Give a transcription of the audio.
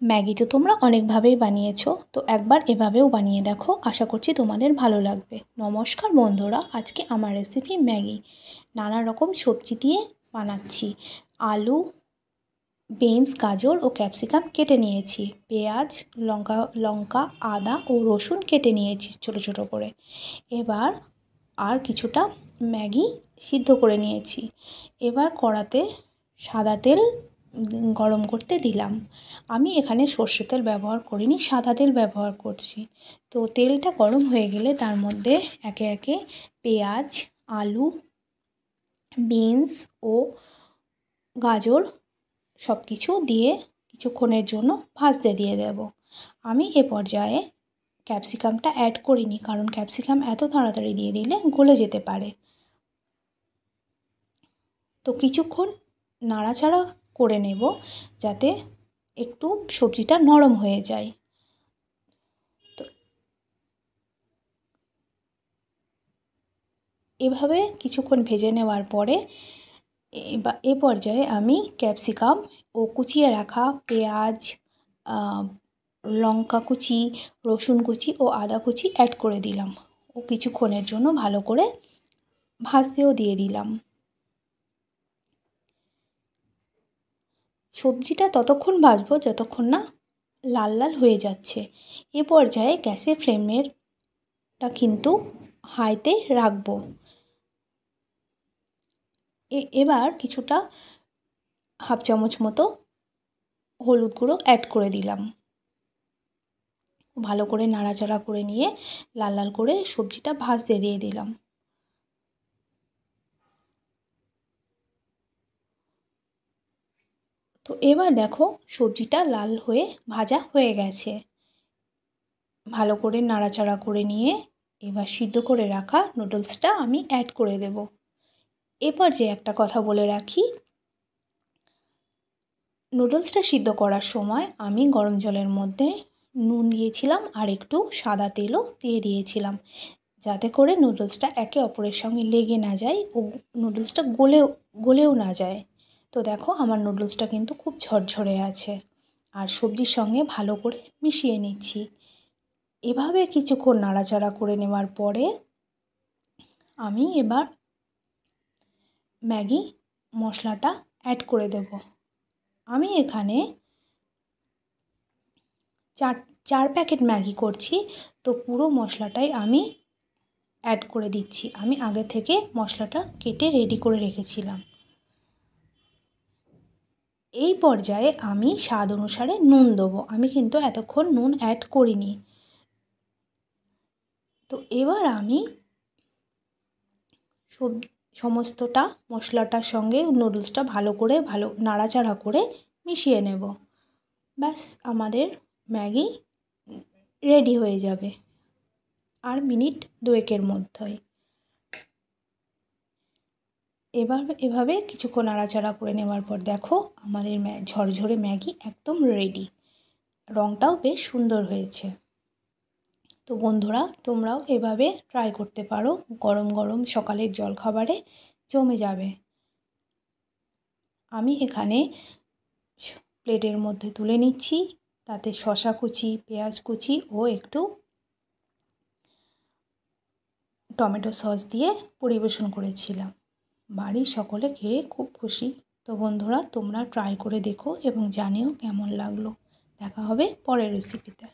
Maggi তো তোমরা অনেকভাবেই বানিয়েছো, তো একবার এভাবেও বানিয়ে দেখো, আশা করছি তোমাদের ভালো লাগবে। নমস্কার বন্ধুরা, আজকে আমার রেসিপি ম্যাগি। নানা রকম সবজি দিয়ে বানাচ্ছি। আলু, বিনস, গাজর ও ক্যাপসিকাম কেটে নিয়েছি। পেঁয়াজ, লঙ্কা, আদা ও রসুন কেটে নিয়েছি ছোটো ছোটো করে। এবার আর কিছুটা ম্যাগি সিদ্ধ করে নিয়েছি। এবার কড়াতে সাদা তেল গরম করতে দিলাম। আমি এখানে সর্ষের তেল ব্যবহার করিনি, সাদা তেল ব্যবহার করছি। তো তেলটা গরম হয়ে গেলে তার মধ্যে একে একে পেঁয়াজ, আলু, বিনস ও গাজর সব কিছু দিয়ে কিছুক্ষণের জন্য ভাজতে দিয়ে দেব। আমি এ পর্যায়ে ক্যাপসিকামটা অ্যাড করিনি, কারণ ক্যাপসিকাম এত তাড়াতাড়ি দিয়ে দিলে গলে যেতে পারে। তো কিছুক্ষণ নাড়াচাড়া করে নেব যাতে একটু সবজিটা নরম হয়ে যায়। তো এভাবে কিছুক্ষণ ভেজে নেওয়ার পরে এ পর্যায়ে আমি ক্যাপসিকাম ও কুচিয়ে রাখা পেঁয়াজ, লঙ্কা কুচি, রসুন কুচি ও আদা কুচি অ্যাড করে দিলাম ও কিছুক্ষণের জন্য ভালো করে ভাজতেও দিয়ে দিলাম। সবজিটা ততক্ষণ ভাজবো যতক্ষণ না লাল লাল হয়ে যাচ্ছে। এ পর্যায়ে গ্যাসের ফ্লেমেরটা কিন্তু হাইতে রাখবো। এবার কিছুটা হাফ চামচ মতো হলুদ গুঁড়ো অ্যাড করে দিলাম। ভালো করে নাড়াচাড়া করে নিয়ে লাল লাল করে সবজিটা ভাজতে দিয়ে দিলাম। তো এবার দেখো সবজিটা লাল হয়ে ভাজা হয়ে গেছে। ভালো করে নাড়াচাড়া করে নিয়ে এবার সিদ্ধ করে রাখা নুডলসটা আমি অ্যাড করে দেব। এবার যে একটা কথা বলে রাখি, নুডলসটা সিদ্ধ করার সময় আমি গরম জলের মধ্যে নুন দিয়েছিলাম আর একটু সাদা তেলও দিয়ে দিয়েছিলাম, যাতে করে নুডলসটা একে অপরের সঙ্গে লেগে না যায় ও নুডলসটা গলেও না যায়। তো দেখো আমার নুডলসটা কিন্তু খুব ঝরঝরে আছে আর সবজির সঙ্গে ভালো করে মিশিয়ে নিচ্ছি। এভাবে কিছুক্ষণ নাড়াচাড়া করে নেওয়ার পরে আমি এবার ম্যাগি মশলাটা অ্যাড করে দেব। আমি এখানে চার প্যাকেট ম্যাগি করছি, তো পুরো মশলাটাই আমি অ্যাড করে দিচ্ছি। আমি আগে থেকে মশলাটা কেটে রেডি করে রেখেছিলাম। এই পর্যায়ে আমি স্বাদ অনুসারে নুন দেবো। আমি কিন্তু এতক্ষণ নুন অ্যাড করিনি। তো এবার আমি সমস্তটা মশলাটার সঙ্গে নুডলসটা ভালো নাড়াচাড়া করে মিশিয়ে নেব। ব্যাস আমাদের ম্যাগি রেডি হয়ে যাবে আর মিনিট দুয়েকের মধ্যেই। এভাবে কিছুক্ষণ নাড়াচাড়া করে নেওয়ার পর দেখো আমাদের ঝরঝরে ম্যাগি একদম রেডি। রঙটাও বেশ সুন্দর হয়েছে। তো বন্ধুরা, তোমরাও এভাবে ট্রাই করতে পারো, গরম গরম সকালের জলখাবারে জমে যাবে। আমি এখানে প্লেটের মধ্যে তুলে নিচ্ছি, তাতে শসা কুচি, পেঁয়াজ কুচি ও একটু টমেটো সস দিয়ে পরিবেশন করেছিলাম। বাড়ির সকলে খেয়ে খুব খুশি। তো বন্ধুরা, তোমরা ট্রাই করে দেখো এবং জানিও কেমন লাগলো। দেখা হবে পরের রেসিপিতে।